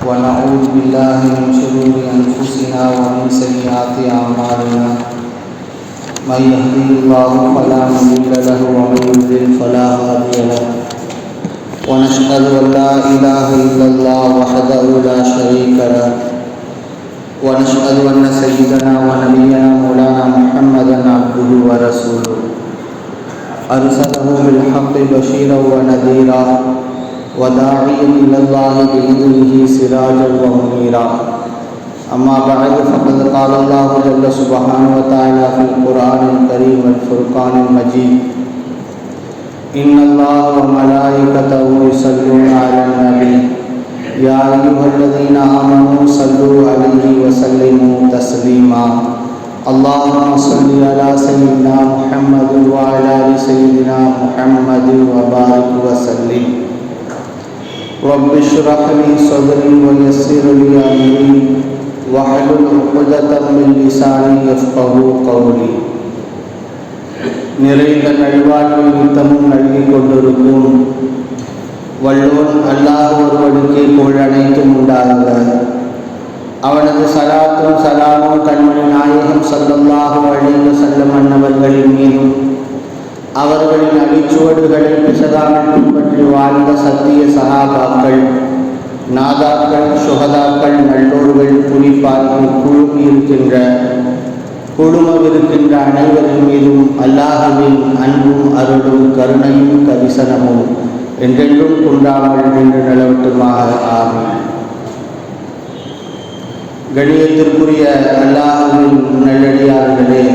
ونعوذ بالله من شرور أنفسنا ومن سيئات أعمالنا من يهده الله فلا مضل له ومن يضلل فلا هادي له ونشهد أن لا إله إلا الله وحده لا شريك له ونشهد أن سيدنا ونبينا مولانا محمدا عبده ورسوله أرسله بالحق بشيرا ونذيرا وداعيا إلى الله بإذنه سراجا ومنيرا أما بعد فقد قال الله جل سبحانه وتعالى في القرآن الكريم والفرقان المجيد إن الله وملائكته يصلون على النبي يا أيها الذين آمنوا صلوا عليه وسلموا تسليما اللهم صل على سيدنا محمد وعلى آل سيدنا محمد وبارك وسلم رب اشرح لي صدري ويسر لي أمري واحلل عقدة من لساني يفقهوا قولي நிறைந்த நல்வாழ்வை நித்தமும் நல்கிக் கொண்டிருக்கும் வல்லோன் அல்லாஹ் ஒருவனுக்கே புகழ் அனைத்தும் உண்டாகுக. அவனது சலாத்தும் சலாமும் கண்மணி நாயகம் ஸல்லல்லாஹு அலைஹி வஸல்லம் அன்னவர்களின் மீதும் அவர்களின் அடிச்சுவடுகளை பிசகாமல் பின்பற்றி வாழ்ந்த சத்திய சஹாபாக்கள், நாதாக்கள், சுஹதாக்கள், நல்லோர்கள், புலிப்பார்கள், குழுமவிருக்கின்ற அனைவரின் மீதும் அல்லாஹ்வின் அன்பும் அருளும் கருணையும் கரிசனமும் என்றென்றும் குன்றாமல் நின்று நிலவட்டுமாக. ஆமீன். கணியத்திற்குரிய அல்லாஹ்வின் நல்லடியார்களே,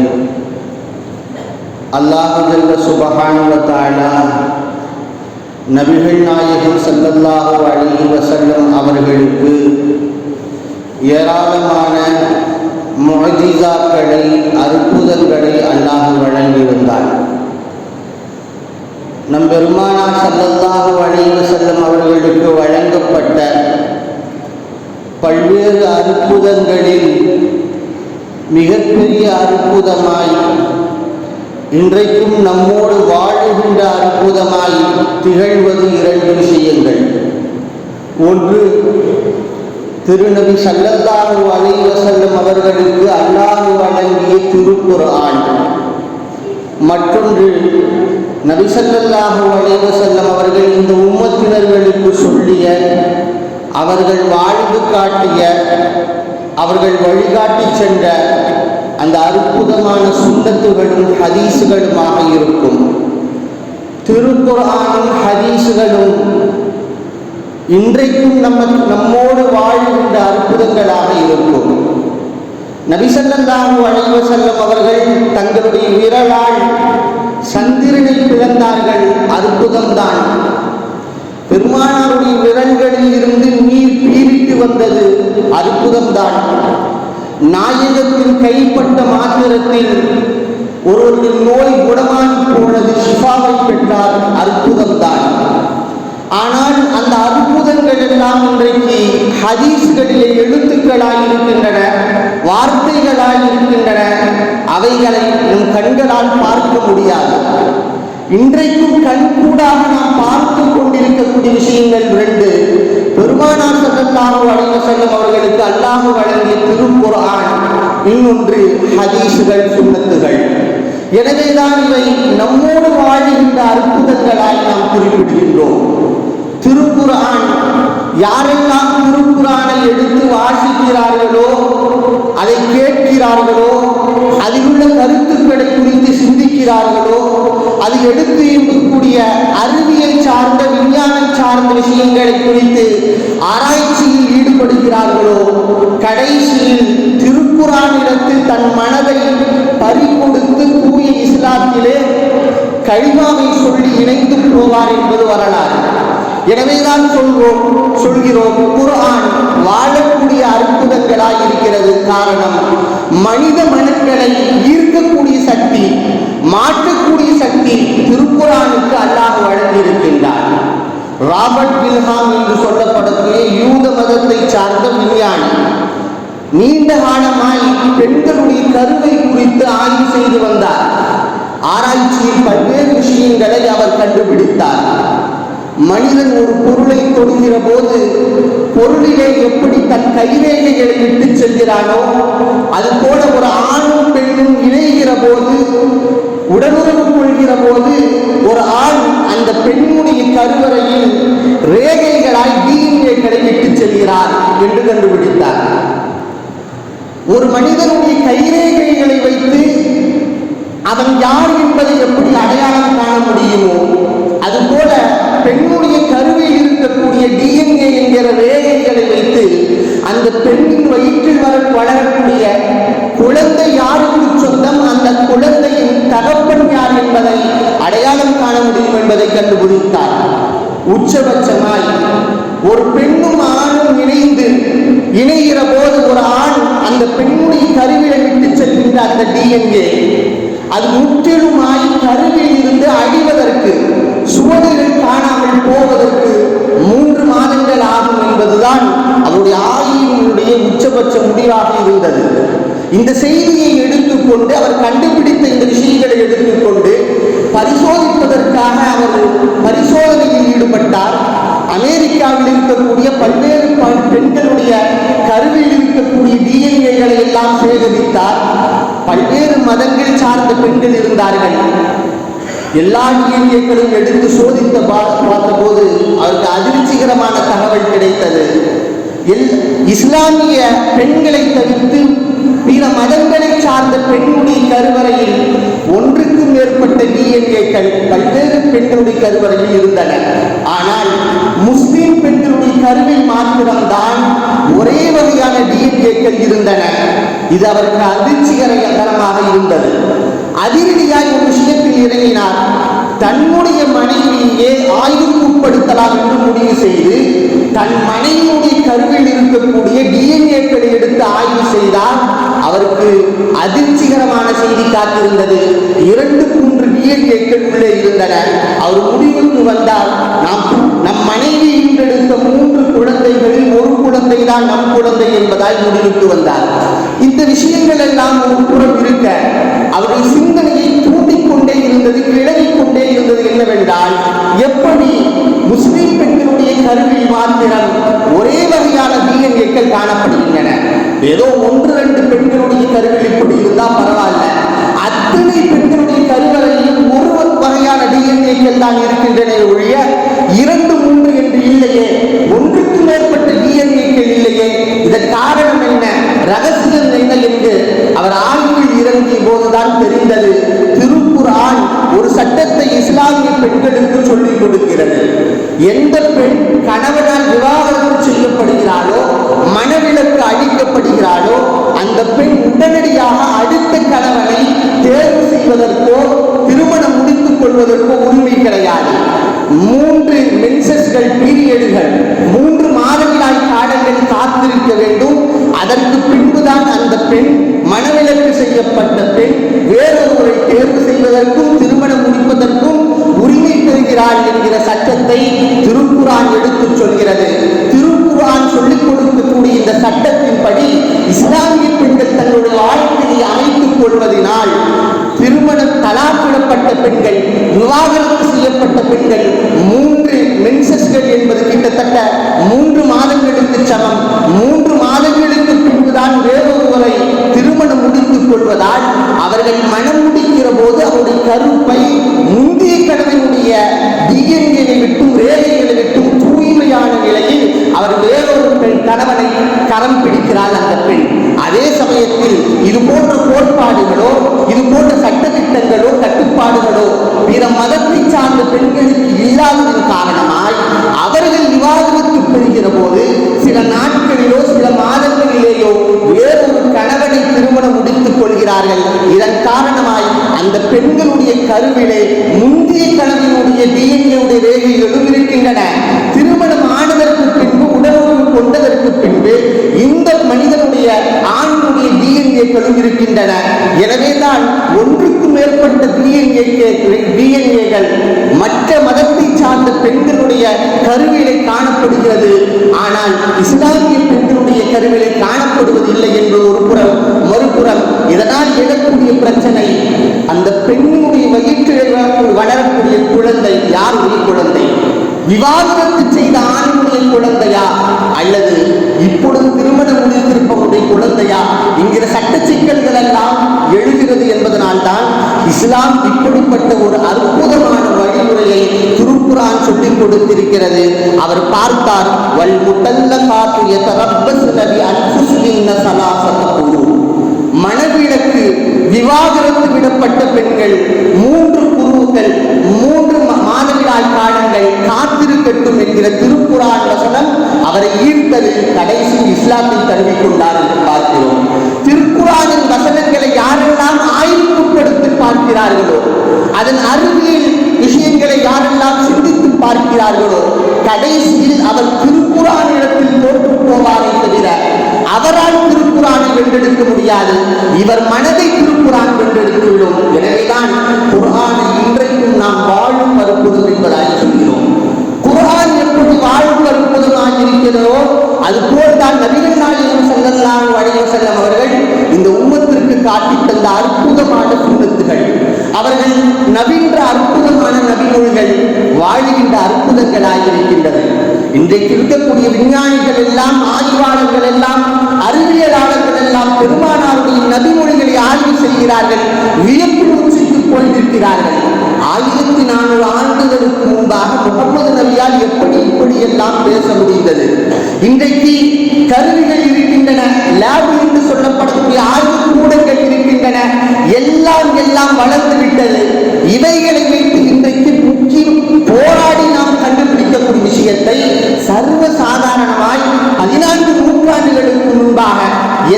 அல்லாஹ் ஜல்ல சுப்ஹானஹு வ தஆலா நபிகள் நாயகம் ஸல்லல்லாஹு அலைஹி வஸல்லம் அவர்களுக்கு ஏராளமான முஅஜிஸாக்களை, அற்புதங்களை அல்லாஹ் வழங்கி வந்தார். நம் பெருமானார் ஸல்லல்லாஹு அலைஹி வஸல்லம் அவர்களுக்கு வழங்கப்பட்ட பல்வேறு அற்புதங்களில் மிகப்பெரிய அற்புதமாய், இன்றைக்கும் நம்மோடு வாழுகின்ற அற்புதமாய் திகழ்வது இரண்டு விஷயங்கள். ஒன்று, திருநபி ஸல்லல்லாஹு அலைஹி வஸல்லம் அவர்களுக்கு அல்லாஹ் வழங்கிய திருக்குர்ஆன். மற்றொன்று, நபி ஸல்லல்லாஹு அலைஹி வஸல்லம் அவர்கள் இந்த உம்மத்தினர்களுக்கு சொல்லிய, அவர்கள் வாழ்ந்து காட்டிய, அவர்கள் வழிகாட்டி சென்ற அந்த அற்புதமான சுன்னத்துகளும் ஹதீஸுகளுமாக இருக்கும். திருக்குர்ஆனும் ஹதீஸுகளும் இன்றைக்கும் நம்மோடு வாழ்கின்ற அற்புதங்களாக இருக்கும். நபி ஸல்லல்லாஹு அலைஹி வஸல்லம் அவர்கள் தங்களுடைய விரலால் சந்திரனை பிளந்தார்கள், அற்புதம்தான். பெருமானாருடைய விரல்களில் இருந்து நீர் பீரிட்டு வந்தது, அற்புதம்தான். நாயகத்தின் கைப்பட்ட மாத்திரத்தில் ஒருவருடைய நோய் குணமாகி போனது, ஷிஃபாவை பெற்றார், அற்புதம்தான். ஆனால் அந்த அற்புதங்கள் எல்லாம் இன்றைக்கு ஹதீஸ்களிலே எழுத்துக்களாய் இருக்கின்றன, வார்த்தைகளாய் இருக்கின்றன. அவைகளை நம் கண்களால் பார்க்க முடியாது. இன்றைக்கும் கண்கூடாக நாம் பார்த்து கொண்டிருக்கக்கூடிய விஷயங்கள் இரண்டு. பெருமானார் ஸல்லல்லாஹு அலைஹி வஸல்லம் அவர்களுக்கு அல்லாஹ் வழங்கிய திருக்குர்ஆன், இன்னொன்று ஹதீஸுகள், சுன்னத்துகள். எனவேதான் இவை நம்மோடு வாழ்கின்ற அற்புதங்களாய் நாம் குறிப்பிடுகின்றோம். திருக்குர்ஆன், யாரெல்லாம் திருக்குர்ஆனை எடுத்து வாசிக்கிறார்களோ, அதை கேட்கிறார்களோ, அதில் உள்ள கருத்துக்களை குறித்து சிந்திக்கிறார்களோ, அது எடுத்து இருக்கக்கூடிய அறிவியல் சார்ந்த, விஞ்ஞானம் சார்ந்த விஷயங்களை குறித்து ஆராய்ச்சியில் ஈடுபடுகிறார்களோ, கடைசியில் திருக்குர்ஆனிடத்தில் தன் மனதை பறிகொடுத்து தூய இஸ்லாத்திலே கலிமாவை சொல்லி இணைந்து போவார் என்பது வரலாறு. எனவேதான் சொல்கிறோம், குர்ஆன் வாழக்கூடிய அற்புதங்களாய் இருக்கிறது. காரணம், மனித மனங்களை ஈர்க்கக்கூடிய சக்தி, மாற்றக்கூடிய சக்தி திருக்குர்ஆனுக்கு அல்லாஹ் வழங்கி இருக்கின்றார். ராபர்ட் வில்ஹாம் என்று சொல்லப்படக்கூடிய யூத மதத்தை சார்ந்த விஞ்ஞானி நீண்ட காலமாய் பெண்களுடைய கருவை குறித்து ஆய்வு செய்து வந்தார். ஆராய்ச்சியில் பல்வேறு விஷயங்களை அவர் கண்டுபிடித்தார். மனிதன் ஒரு பொருளை தொடுகிற போது பொருளிலே எப்படி தன் கைரேகைகளை விட்டு செல்கிறானோ அதுபோல ஒரு ஆணும் பெண்ணும் இணைகிற போது, உடலுறவு கொள்கிற போது ஒரு ஆண் அந்த பெண்ணுடைய கருவறையில் ரேகைகளாய் டிஎன்ஏக்களை விட்டு செல்கிறார் என்று கண்டுபிடித்தார். ஒரு மனிதனுடைய கைரேகைகளை வைத்து அவன் யார் என்பதை எப்படி அடையாளம் காண முடியுமோ அதுபோல பெண்ணுடைய கருவில் இருக்கக்கூடிய டிஎன்ஏ என்கிற ரேகைகளை வைத்து அந்த பெண்ணின் வயிற்றில் வளரக்கூடிய குழந்தை யாருக்கு சொந்தம், அந்த குழந்தையின் தகப்பன் யார் என்பதை அடையாளம் காண முடியும் என்பதை கண்டுபிடித்தார். உச்சபட்சமாய் ஒரு பெண்ணும் ஆணும் இணைகிற போது ஒரு ஆண் அந்த பெண்ணுடைய கருவிலை விட்டு செல்கின்ற அந்த டிஎன்ஏ அது முற்றிலுமாய் கருவில் இருந்து அழிவதற்கு, சுவடுகள் காணாமல் போவதற்கு 3 மாதங்கள் ஆகும் என்பதுதான் அவருடைய ஆய்வினுடைய உச்சபட்ச முடிவாக இருந்தது. இந்த செய்தியை எடுத்துக்கொண்டு அவர் கண்டுபிடித்த இந்த விஷயங்களை எடுத்துக்கொண்டு பரிசோதிப்பதற்காக அவர் பரிசோதனையில் ஈடுபட்டார். அமெரிக்காவில் இருக்கக்கூடிய பல்வேறு பெண்களுடைய கருவில் இருக்கக்கூடிய டிஎன்ஏகளை எல்லாம் சேகரித்தார். பல்வேறு மதங்கள் சார்ந்த பெண்கள் இருந்தார்கள். எல்லா டிஎன்ஏக்களும் எடுத்து சோதித்து பார்த்தபோது அவருக்கு அதிர்ச்சிகரமான தகவல் கிடைத்தது. இஸ்லாமிய பெண்களை தவிர்த்து பிற மதங்களை சார்ந்த பெண்ணுடைய கருவறையில் 1க்கும் மேற்பட்ட டிஎன்ஏக்கள் பல்வேறு பெண்களுடைய கருவறையில் இருந்தன. ஆனால் முஸ்லிம் பெண்களுடைய கருவில் மாத்திரம்தான் ஒரே வகையான டிஎன்ஏக்கள் இருந்தன. இது அவருக்கு அதிர்ச்சிகரமாக இருந்தது. அதிரடியாய் ஒரு விஷயத்தில் இறங்கினார். தன்னுடைய மனைவியே ஆய்வுக்கு உட்படுத்தலாம் என்று முடிவு செய்து தன் மனைவியுடைய கருவில் இருக்கக்கூடிய டிஎன்ஏக்களை எடுத்து ஆய்வு செய்தால் அவருக்கு அதிர்ச்சிகரமான செய்தி காத்திருந்தது. 2-3 டிஎன்ஏக்கள் உள்ளே இருந்தன. அவர் முடிவுக்கு வந்தால் நம் மனைவி ஈன்றெடுத்த 3 குழந்தைகளில் ஒரு குழந்தை தான் நம் குழந்தை என்பதால் முடிவுக்கு வந்தார். இந்த விஷயங்கள் எல்லாம் ஒரு புறம் இருக்க அவருடைய சிந்தனையை தூண்டிக்கொண்டே இருந்தது, கிளறிக் கொண்டே இருந்தது. என்னவென்றால், எப்படி முஸ்லிம் பெண்களுடைய கருவில் மாத்திரம் ஒரே வகையான டிஎன்ஏக்கள் காணப்படுகின்றன? ஏதோ 1-2 பெண்களுடைய கருவில் இப்படி இருந்தால் பரவாயில்ல, அத்தனை பெண்களுடைய கருவறையிலும் ஒரு வகையான டிஎன்ஏக்கள் தான் இருக்கின்றன ஒழிய 2-3 என்று இல்லையே, 1க்கு மேற்பட்ட டிஎன்ஏக்கள் இல்லையே. இதன் காரணம் என்ன, ரகசியம் என்ன என்று அவர் ஆய்வில் இறங்கிய போதுதான் தெரிந்தது. திருக்குர்ஆன் ஒரு சட்டத்தை இஸ்லாமிய பெண்களுக்கு சொல்லிக் கொடுக்கிறது. எந்த பெண் கணவனால் விவாகரத்து செய்யப்படுகிறாளோ, மனவிலக்கு அளிக்கப்படுகிறாளோ, அந்த பெண் உடனடியாக அடுத்த கணவனை தேர்வு செய்வதற்கோ திருமணம் முடித்துக் கொள்வதற்கோ உரிமை கிடையாது. 3 மென்சஸ்கள், பீரியடுகள், 3 மாதங்களாய் காலங்கள் காத்திருக்க வேண்டும். அதற்கு பின்புதான் அந்த பெண், மனவிலக்கு செய்யப்பட்ட பெண், வேறொருவரை தேர்வு செய்வதற்கும் திருமணம் முடிப்பதற்கும் உரிமை பெறுகிறாள் என்கிற சட்டத்தை திருக்குர்ஆன் எடுத்துச் சொல்கிறது. திருக்குர்ஆன் சொல்லிக் கொடுக்கக்கூடிய இந்த சட்டத்தின்படி இஸ்லாமிய பெண்கள் தன்னுடைய வாழ்க்கையை அமைத்துக் கொள்வதனால் திருமணம் தலாக்கிடப்பட்ட பெண்கள், விவாகரத்து செய்யப்பட்ட பெண்கள் 3 மென்சஸ்கள் என்பது கிட்டத்தட்ட 3 மாதங்களுக்கு சமம். 3 மாதங்களுக்கு பின்புதான் வேறொருவரை திருமணம் முடித்துக் கொள்வதால் அவர்கள் மனம் முடிக்கிற போது அவருடைய கருப்பை முந்தைய கணவனுடைய டிஎன்ஏவை விட்டும் ரேகைகளை விட்டும் தூய்மையான நிலையில் அவர் வேறொரு பெண் கணவனை கரம் பிடிக்கிறாள் அந்த பெண். அதே சமயத்தில் இது போன்ற கோட்பாடுகளோ, இது போன்ற சட்டத்திட்டங்களோ, கட்டுப்பாடுகளோ பிற மதத்தை சார்ந்த பெண்களுக்கு இல்லாததன் காரணமாய் அவர்கள் விவாகரத்து பெறுகிற போது சில நாட்களிலோ சில மாதங்களிலேயோ வேறொரு கணவனை திருமணம் முடித்துக் கொள்கிறார்கள். இதன் காரணமாய் அந்த பெண்களுடைய கருவிலே முந்தைய கணவனுடைய டிஎன்ஏவுடைய ரேகைகளும் இருக்கின்றன. திருமணம் ஆனதற்கு பின்பு, உடலுறவு கொண்டதற்கு பின்பு இந்த மனிதனுடைய ஆணுடைய டிஎன்ஏக்களும் இருக்கின்றன. எனவேதான் 1க்கு மேற்பட்ட டிஎன்ஏக்கள் மற்ற மதத்தை சார்ந்த பெண்களுடைய கருவிலை காணப்படுகிறது. ஆனால் இஸ்லாமிய பெண்களுடைய கருவிலை காணப்படுவதில்லை என்று ஒரு புறம். மறுபுறம் இதனால் எழக்கூடிய பிரச்சனை, அந்த பெண்ணுடைய வயிற்றில் வளரக்கூடிய குழந்தை யாருடைய குழந்தை? விவாகரத்து செய்த ஆணுடைய குழந்தையா அல்லது இப்பொழுது திருமணம் முடித்திருப்பவருடைய குழந்தையா என்கிற சட்ட சிக்கல்கள் எல்லாம் எழுகிறது என்பதனால்தான் இஸ்லாம் இப்படிப்பட்ட ஒரு அற்புதமான வழிமுறையை திருக்குர்ஆன் சொல்லிக் கொடுத்திருக்கிறது. அவர் பார்த்தார், வல் முத்தல்லகாத்து யதரப்பஸ்ன பி அன்ஃபுஸிஹின்ன ஸலாஸத குரூ. மணவிலக்கு விவாகரத்து விடப்பட்ட பெண்கள் 3 குருக்கள் 3 மாதவிடாய் காலங்கள் காத்திருக்கட்டும் என்கிற திருக்குர்ஆன் வசனம் அவரை ஈர்த்தது. கடைசி இஸ்லாத்தை தழுவிக்கொண்டார் என்று பார்க்கிறோம். திருக்குர்ஆனின் வசனங்களை யாரெல்லாம் ஆய்வுக்குட்படுத்தி பார்க்கிறார்களோ, அதன் அறிவியல் விஷயங்களை யாரெல்லாம் சிந்தித்து பார்க்கிறார்களோ, கடைசியில் அவர் திருக்குர்ஆனிடத்தில் தோற்று போவாரை தவிர அவரால் திருக்குர்ஆனை வென்றெடுக்க முடியாது. இவர் மனதை திருக்குர்ஆன் வென்றெடுத்துள்ளோம். எனவேதான் குர்ஆனை இன்றைக்கும் நாம் வாழும் அற்புதம் என்பதாய் சொல்கிறோம். குர்ஆன் எப்படி வாழும் அற்புதமாக இருக்கிறதோ அதுபோல்தான் நபிகள் நாயகம் ஸல்லல்லாஹு அலைஹி வஸல்லம் அவர்கள் இந்த உம்மத்திற்கு காட்டித் தந்த அற்புதமான சுன்னத்துகள், அவர்கள் நவீன்ற அற்புதமான நபிமொழிகள் வாழுகின்ற அற்புதங்களாக இருக்கின்றன. இன்றைக்கு இருக்கக்கூடிய விஞ்ஞானிகள் எல்லாம், ஆய்வாளர்கள் எல்லாம், அறிவியலாளர்கள் எல்லாம் பெருமானாருடைய நபிமொழிகளை ஆய்வு செய்கிறார்கள், வியப்பு உச்சிக்கு கொண்டிருக்கிறார்கள். 1400 ஆண்டுகளுக்கு முன்பாக முகமது நபியால் எப்படி எல்லாம் பேச முடிந்தது? இன்றைக்கு கருவிகள் இருக்கின்றன, லேப் என்று சொல்லப்படக்கூடிய ஆய்வு கூடங்கள் இருக்கின்றன, எல்லாம் வளர்ந்து விட்டது. இவைகளை வைத்து இன்றைக்கு முக்கிய போராடி நாம் கண்டுபிடிக்கக்கூடிய விஷயத்தை சர்வ சாதாரணமாய் 14 நூற்றாண்டுகளுக்கு முன்பாக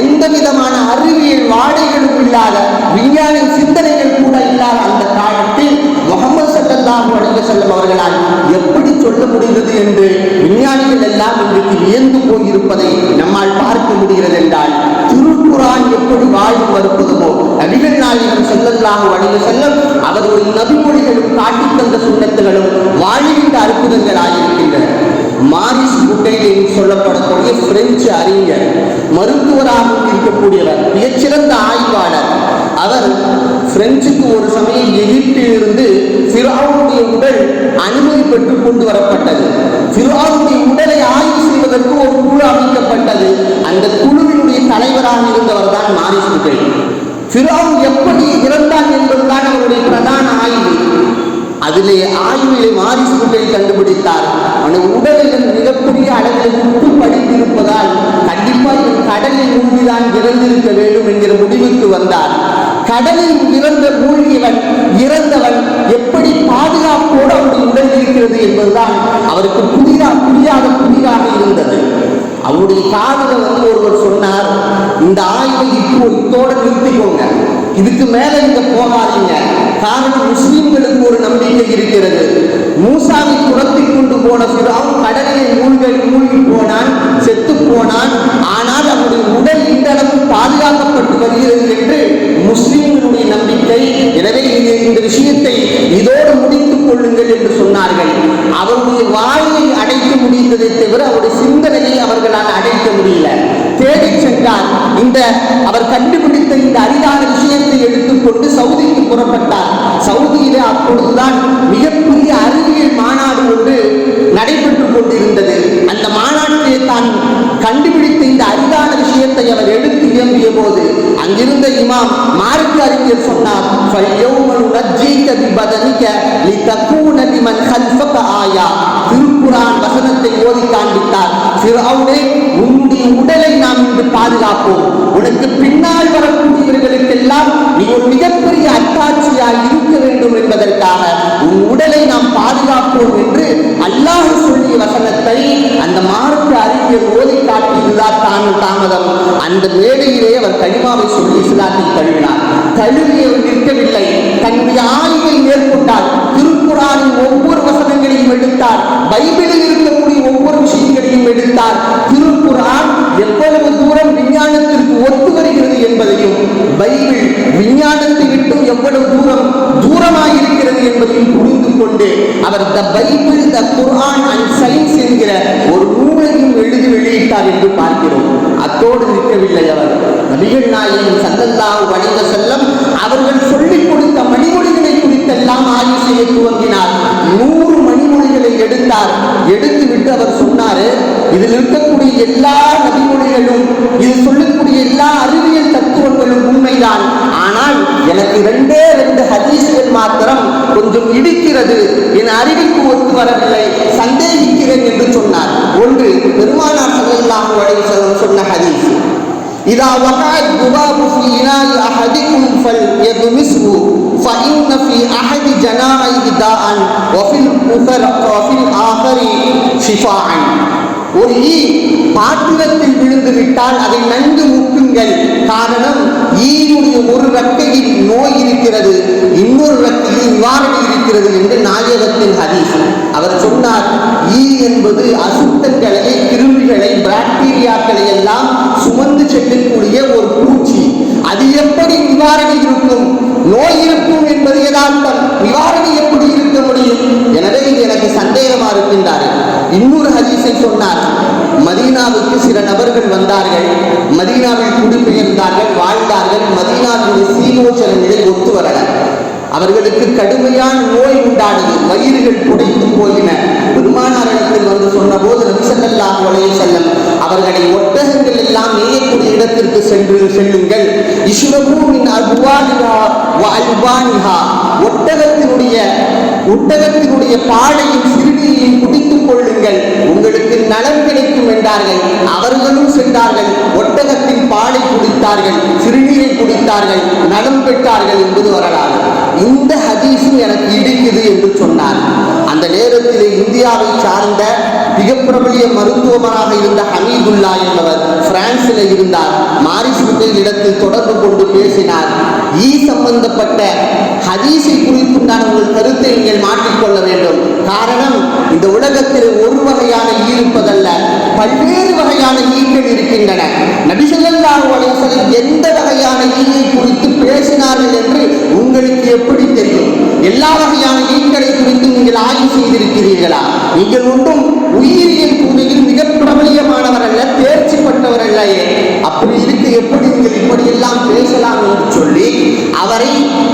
எந்த விதமான அறிவியல் வாடைகளும் இல்லாத, விஞ்ஞான சிந்தனைகள் கூட இல்லாத அந்த காலத்தில் முஹம்மது ஸல்லல்லாஹு அலைஹி வஸல்லம் அவர்களால் எப்படி சொல்ல முடிந்தது என்று விஞ்ஞானிகள் எல்லாம் இன்றைக்கு வியந்து போயிருப்பதை நம்மால் பார்க்க முடிகிறது. என்றால் திருக்குர்ஆன் எப்படி வாழும் அற்புதமோ, நபிகள் நாயகம் ஸல்லல்லாஹு அலைஹி வஸல்லம் அவர்களுடைய நபிமொழிகளும் காட்டித் தந்த சுன்னத்துகளும் வாழுகின்ற அற்புதங்களாக இருக்கின்றன. மாரிஸ் புகைல் என்று சொல்லப்படக்கூடிய பிரெஞ்சு அறிஞர், மருத்துவராக இருக்கக்கூடியவர், மிகச்சிறந்த ஆய்வாளர். அவர் பிரெஞ்சுக்கு ஒரு சமயம் எகிப்திலிருந்து ஃபிரௌனுடைய உடல் அனுமதி பெற்று கொண்டு வரப்பட்டது. ஃபிரௌனுடைய உடலை ஆய்வு செய்வதற்கு ஒரு குழு அமைக்கப்பட்டது. அந்த குழுவினுடைய தலைவராக இருந்தவர் தான் மாரிஸ் புகைல். ஃபிரௌன் எப்படி இறந்தான் என்பதுதான் அவருடைய பிரதான ஆய்வு. அதிலே ஆய்விலே மாரிஸ் புகைல் கண்டுபிடித்தார், அவனுடைய உடலில் மிகப்பெரிய அளவில் முட்டு படித்திருப்பதால் கண்டிப்பாக கடலில் மூழ்கிதான் இறந்திருக்க வேண்டும் என்கிற முடிவுக்கு வந்தார். கடலில் இறந்தவன் எப்படி பாதுகாப்போடு அவருடைய உடல் இருக்கிறது என்பதுதான் அவருக்கு புதிதாக இருந்தது. அவருடைய காதல ஒருவர் சொன்னார், இந்த ஆய்வை இத்தோட நிறுத்திக்கோங்க, இதுக்கு மேல இங்க போகாதீங்க. காரணம், முஸ்லிம்களுக்கு ஒரு நம்பிக்கை இருக்கிறது. மூசாவை துரத்தி கொண்டு போன ஃபிரௌன் கடலில் மூழ்கி போனான், செத்து போனான். ஆனால் அவருடைய உடல் இன்றளவு பாதுகாக்கப்பட்டு வருகிறது என்று முஸ்லிம்களுடைய நம்பிக்கை. எனவே இந்த விஷயத்தை இதோடு முடித்துக் கொள்ளுங்கள் என்று சொன்னார்கள். அவருடைய வாயை அடைக்க முடிந்ததை தவிர அவருடைய சிந்தனையை அவர்களால் அடைக்க முடியல. தேடி சென்றார். அவர் கண்டுபிடித்த இந்த அரிதான விஷயத்தை எடுத்துக்கொண்டு சவுதிக்கு புறப்பட்டார். சவுதியிலே அப்பொழுதுதான் மிகப்பெரிய அறிவியல் மாநாடு ஒன்று நடைபெற்றுக் கொண்டிருந்தது. அந்த மாநாட்டிலே தான் கண்டுபிடித்த இந்த அரிதான விஷயத்தை அவர் எடுத்து இயம்பிய போது அங்கிருந்த இமாம் மார்க்க அறிஞர் சொன்னார், திருக்குர்ஆன் வசனத்தை ஓதி காண்பித்தார். ஃபிரௌனே, உன்னுடைய உடலை நாம் இன்று பாதுகாப்போம். உனக்கு பின்னால் வரக்கூடியவர்களுக்கெல்லாம் நீ ஒரு மிகப்பெரிய அத்தாட்சியாக இருக்க வேண்டும் என்பதற்காக உன் உடலை நாம் பாதுகாப்போம் என்று அல்லாஹ் சொல்லிய வசனத்தை அந்த மார்க்க அறிஞர் ஓதி காட்டியதுதான் தாமதம். அந்த வேளையிலே அவர் கலிமாவை சொல்லி இஸ்லாத்தை தழுவினார். தழுவியவர் நிற்கவில்லை, தன்னுடைய ஆய்வை மேற்கொண்டார். திருக்குர்ஆனின் ஒவ்வொரு வசனங்களையும் எடுத்தார், பைபிளில் இருக்கக்கூடிய ஒவ்வொரு விஷயங்களையும் எடுத்தார். திருக்குர்ஆன் எவ்வளவு தூரம் விஞ்ஞானத்திற்கு ஒத்து வருகிறது என்பதையும், பைபிள் விஞ்ஞானத்தை விட்டு எவ்வளவு தூரமாக இருக்கிறது என்பதையும் புரிந்து கொண்டு அவர் the Bible, the Quran and science என்கிற ஒரு நூலையும் எழுதி வெளியிட்டார் என்று பார்க்கிறோம். அத்தோடு நிற்கவில்லை. அவர் நபிகள் நாயகம் ஸல்லல்லாஹு அலைஹி வஸல்லம் அவர்கள் சொல்லிக் கொடுத்த மணிமொழிகளை குறித்தெல்லாம் ஆய்வு செய்ய துவங்கினார். 100 மணிமொழிகள் ஹதீஸுகளை எடுத்தார். எடுத்து விட்டு அவர் சொன்னாரு, இதில் இருக்கக்கூடிய எல்லா நபிமொழிகளும், இது சொல்லக்கூடிய எல்லா அறிவியல் தத்துவங்களும் உண்மைதான். ஆனால் எனக்கு 2 ஹதீஸுகள் மாத்திரம் கொஞ்சம் இடிக்கிறது, என் அறிவுக்கு ஒத்து வரவில்லை, சந்தேகிக்கிறேன் என்று சொன்னார். ஒன்று, பெருமானார் ஸல்லல்லாஹு அலைஹி வஸல்லம் சொன்ன ஹதீஸ், இதா வகஅத் துபாபு ஃபீ இனாஇ அஹதிக்கும் ஃபல்யதுமிஸ்ஹு ஃபஇன்ன ஃபீ அஹதி ஜனாஹிஹி தாஅன் வஃபில் ஆஹரி ஷிஃபாஅன். ஒரு ஈ பாத்திரத்தில் விழுந்து விட்டால் அதை நன்கு முக்குங்கள். காரணம், ஈயுடைய ஒரு ரெக்கையில் நோய் இருக்கிறது, இன்னொரு ரெக்கையில் நிவாரணி இருக்கிறது என்று நாயகத்தின் ஹதீஸ். அவர் சொன்னார், ஈ என்பது அசுத்தங்களை, கிருமிகளை, பாக்டீரியாக்களை எல்லாம் சுமந்து செல்லக்கூடிய ஒரு பூச்சி. அது எப்படி நிவாரணி இருக்கும்? நோய் இருக்கும் என்பது யதார்த்தம், நிவாரணி எப்படி இருக்க முடியும்? எனவே இது எனக்கு சந்தேகமா இருக்கின்றார்கள். இன்னொரு ஹதீஸை சொன்னார், மதீனாவுக்கு சில நபர்கள் வந்தார்கள், மதீனாவில் குடிபெயர்ந்தார்கள், வாழ்ந்தார்கள். மதீனாவுடைய சீதோஷண நிலை ஒத்து வரல, அவர்களுக்கு கடுமையான நோய் உண்டானது, வயிறுகள் புடைத்து போயின. பெருமானாரிடத்தில் வந்து சொன்ன போது நபி ஸல்லல்லாஹு அலைஹி வஸல்லம் அவர்களை ஒட்டகங்கள் எல்லாம் மேயக்கூடிய இடத்திற்கு செல்லுங்கள், இஷ்ரபூ மின் அல்வானிஹா வ அல்பானிஹா, ஒட்டகத்தினுடைய பாலையும் சிறுநீரையும் குடித்துக் கொள்ளுங்கள், உங்களுக்கு நலம் கிடைக்கும் என்றார்கள். அவர்களும் சென்றார்கள், ஒட்டகத்தின் பாலை குடித்தார்கள், சிறுநீரை குடித்தார்கள், நலம் பெற்றார்கள் என்பது வரலாறு. இந்த ஹதீஸும் எனக்கு இடிக்குது என்று சொன்னார். அந்த நேரத்தில் இந்தியாவை சார்ந்த மிக பிரபலிய மருத்துவமனாக இருந்த ஹமீதுல்லா என்பவர் பிரான்சில் இருந்தார். மாரிஸ் இடத்தில் தொடர்பு கொண்டு பேசினார். ஈ சம்பந்தப்பட்ட ஹதீஸை குறித்துண்டான உங்கள் கருத்தை நீங்கள் மாற்றிக்கொள்ள வேண்டும். காரணம், இந்த உலகத்தில் ஒரு வகையான ஈ இருப்பதல்ல, பல்வேறு வகையான ஈக்கள் இருக்கின்றன. நபி ஸல்லல்லாஹு அலைஹி வஸல்லம் எந்த வகையான ஈயை குறித்து பேசினார்கள் என்று உங்களுக்கு எப்படி தெரியும்? எல்லா வகையான ஈக்களை குறித்து நீங்கள் ஆய்வு செய்திருக்கிறீர்களா? நீங்கள் ஒன்றும் உயிரியல் துறையில் மிக பிரபலியமானவர் அல்ல, தேர்ச்சி பெற்றவர் அல்லையே. அப்படி இருக்க எப்படி நீங்கள் இப்படியெல்லாம் பேசலாம் என்று சொல்லி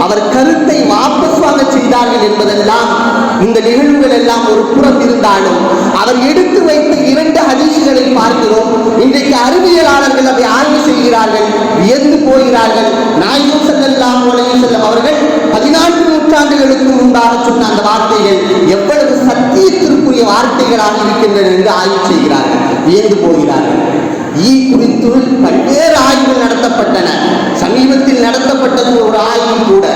அவர் கருத்தை வாபஸ் வாங்க செய்தார்கள் என்பதெல்லாம் இந்த நிகழ்வுகள் எல்லாம் ஒரு புறம் இருந்தாலும், அவர் எடுத்து வைத்த 2 ஹதீஸ்களை பார்க்கிறோம். இன்றைக்கு அறிவியலாளர்கள் அதை ஆய்வு செய்கிறார்கள், வியந்து போகிறார்கள். நாயகம் ஸல்லல்லாஹு அலைஹி வஸல்லம் அவர்கள் 14 நூற்றாண்டுகளுக்கு முன்பாக சொன்ன அந்த வார்த்தைகள் எவ்வளவு சத்தியத்திற்குரிய வார்த்தைகளாக இருக்கின்றன என்று ஆய்வு செய்கிறார்கள், வியந்து போகிறார்கள். ஈ குறித்து பல்வேறு ஆய்வுகள் நடத்தப்பட்டன. சமீபத்தில் நடத்தப்பட்டது ஒரு ஆய்வு கூட.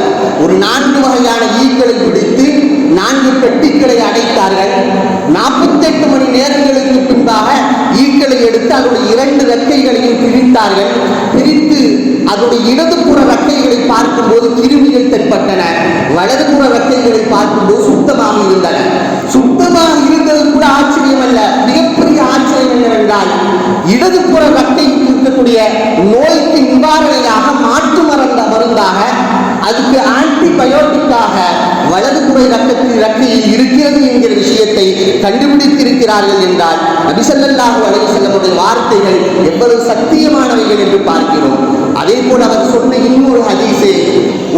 ஒரு 4 வகையான ஈக்களை பிடித்து 4 பெட்டிகளை அடைத்தார்கள். 48 மணி நேரங்களுக்கு பின்பாக ஈக்களை எடுத்து அதனுடைய 2 ரெக்கைகளையும் பிரித்தார்கள். பிரித்து அதனுடைய இடதுபுற ரெக்கைகளை பார்க்கும்போது கிருமிகள் தென்பட்டன, வலதுபுற ரெக்கைகளை பார்க்கும்போது சுத்தமாக இருந்தன. சுத்தமாக இருந்தது கூட ஆச்சரியம் அல்ல, மிகப்பெரிய ஆச்சரியம் என்னவென்றால், இடதுபுற ரெக்கை இருக்கக்கூடிய நோய்க்கு நிவாரணையாக மாற்று மருந்தாக, அதுக்கு ஆன்டிபயோட்டிக்காக வலதுபுற ரெக்கையில் இருக்கிறது என்கிற விஷயத்தை கண்டுபிடித்திருக்கிறார்கள் என்றால், நபி ஸல்லல்லாஹு அலைஹி வஸல்லம் வார்த்தைகள் எவ்வளவு சத்தியமானவைகள் என்று பார்க்கிறோம். அதே போல அவர் சொன்ன இன்னொரு ஹதீஸே,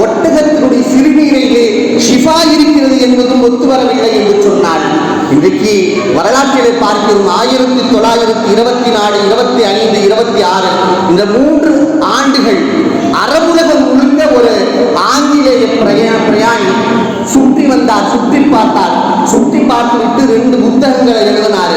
ஒட்டகத்தினுடைய சிறுநீரிலே ஷிஃபா இருக்கிறது என்பதும் ஒத்து வரவில்லை என்று சொன்னார். இன்றைக்கு வரலாற்றிலே பார்க்கிறோம், 1924, 25, 26 இந்த 3 ஆண்டுகள் அரபுலகம் முழுக்க ஒரு ஆங்கிலேய பிரயாணி சுற்றி வந்தார், சுற்றி பார்த்தார். சுற்றி பார்த்துவிட்டு 2 புத்தகங்களை எழுதினார்.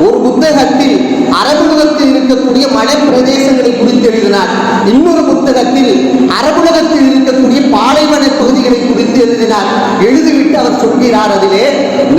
ஒரு புத்தகத்தில் அரபுலகத்தில் இருக்கக்கூடிய மலை பிரதேசங்களை குறித்து எழுதினார். இன்னொரு புத்தகத்தில் அரபுலகத்தில் இருக்கக்கூடிய பாலைவன பகுதிகளை குறித்து எழுதினார். எழுதிவிட்டு அவர் சொல்கிறார், அதிலே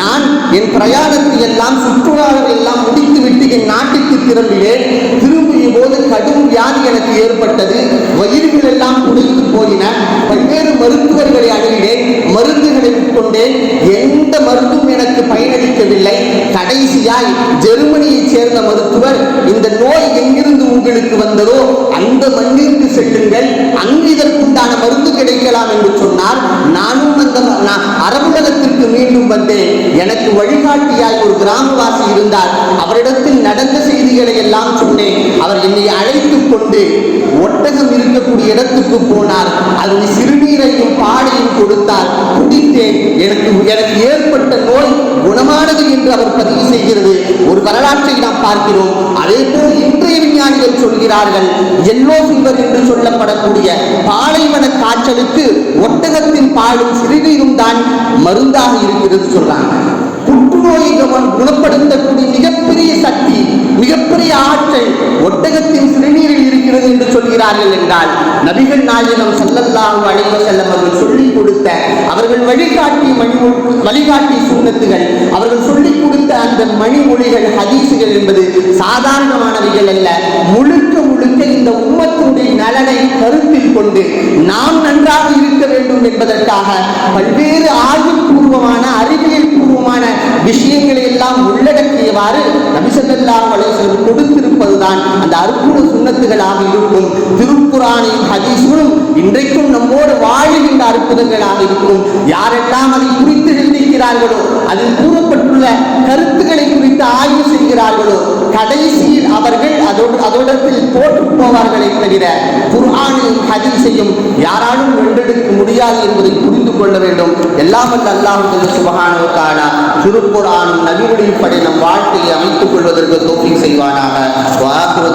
நான் என் பிரயாணத்தை எல்லாம் சுற்றுலாவை எல்லாம் முடித்துவிட்டு என் நாட்டுக்கு திரும்பினேன். திரும்பிய போது கடும் வியாதி எனக்கு ஏற்பட்டது, வயிறுகள் எல்லாம் குடித்து போயின. பல்வேறு மருத்துவர்களை அணுகினேன், மருந்துகளை உட்கொண்டேன், எந்த மருந்தும் எனக்கு பயனளிக்கவில்லை. கடைசியாய் ஜெர்மனியை சேர்ந்த மருத்துவர், இந்த நோய் எங்கிருந்து உங்களுக்கு வந்ததோ அந்த மண்ணிற்கு செல்லுங்கள், அங்கு இதற்குண்டான மருந்து கிடைக்கலாம் என்று சொன்னார். நானும் அந்த அரபுலகத்திற்கு மீண்டும் வந்தேன். எனக்கு வழிகாட்டியாய் ஒரு கிராமவாசி இருந்தார். அவரிடத்தில் நடந்த செய்திகளை எல்லாம் சொன்னேன். அவர் என்னை அழைத்துக் கொண்டு ஒட்டகம் இருக்கக்கூடிய இடத்துக்கு போனார். அதனுடைய சிறுநீரையும் பாலையும் கொடுத்தார், குடித்தேன். எனக்கு ஏற்பட்ட நோய் குணமானது என்று அவர் பதிவு செய்கிறது ஒரு வரலாற்றை நாம் பார்க்கிறோம். அதே போல் இன்றைய விஞ்ஞானிகள் சொல்கிறார்கள் எல்லோ ஃபீவர் என்று சொல்லப்படக்கூடிய பாலைவன காய்ச்சலுக்கு ஒட்டகத்தின் பாலும் சிறுநீரும் தான் மருந்தாக இருக்கிறது சொல்றாங்க. புற்றுநோயை குணப்படுத்தக்கூடிய மிகப்பெரிய சக்தி, மிகப்பெரிய ஆற்றல் ஒட்டகத்தின் சிறுநீரில் இருக்கிறது என்று சொல்கிறார்கள் என்றால், நபிகள் நாயகம் ஸல்லல்லாஹு அலைஹி வஸல்லம் அவர்கள் சொல்லிக் கொடுத்த, அவர்கள் வழிகாட்டி சுன்னத்துகள், அவர்கள் சொல்லிக் கொடுத்த அந்த மணிமொழிகள், ஹதீசுகள் என்பது சாதாரணமானவைகள் அல்ல. முழுக்க முழுக்க இந்த உம்மத்தினுடைய நலனை கருத்தில் கொண்டு நாம் நன்றாக இருக்க வேண்டும் என்பதற்காக பல்வேறு ஆய்வுபூர்வமான, அறிவியல் பூர்வமான விஷயங்களை எல்லாம் உள்ளடக்கியவாறு நபி ஸல்லல்லாஹு அலைஹி வஸல்லம் கொடுத்திருப்பதுதான் அந்த அற்புத சுன்னத்துகளாக இருக்கும். திருக்குர்ஆனையும் ஹதீஸும் இன்றைக்கும் நம்மோடு வாழுகின்ற அற்புதங்களாக இருக்கும். யாரெல்லாம் அதை குறித்து எழுதியிருக்கிறார்களோ, அதில் கூறப்பட்டுள்ள கருத்துக்களை குறித்து ஆய்வு செய்கிறார்களோ, கடைசியில் அவர்கள் அதோடத்தில் தோற்று போவார்களே தவிர குர்ஆனையும் ஹதீஸையும் யாராலும் வென்றெடுக்க முடியாது என்பதை புரிந்து கொள்ள வேண்டும். எல்லாம் வல்ல அல்லாஹ் சுப்ஹானஹு வ தஆலா திருக்குர்ஆன் நபிவழிப்படி நம் வாழ்க்கையை அமைத்துக் கொள்வதற்கு தௌஃபீக் செய்வானாக. வ ஆகிரு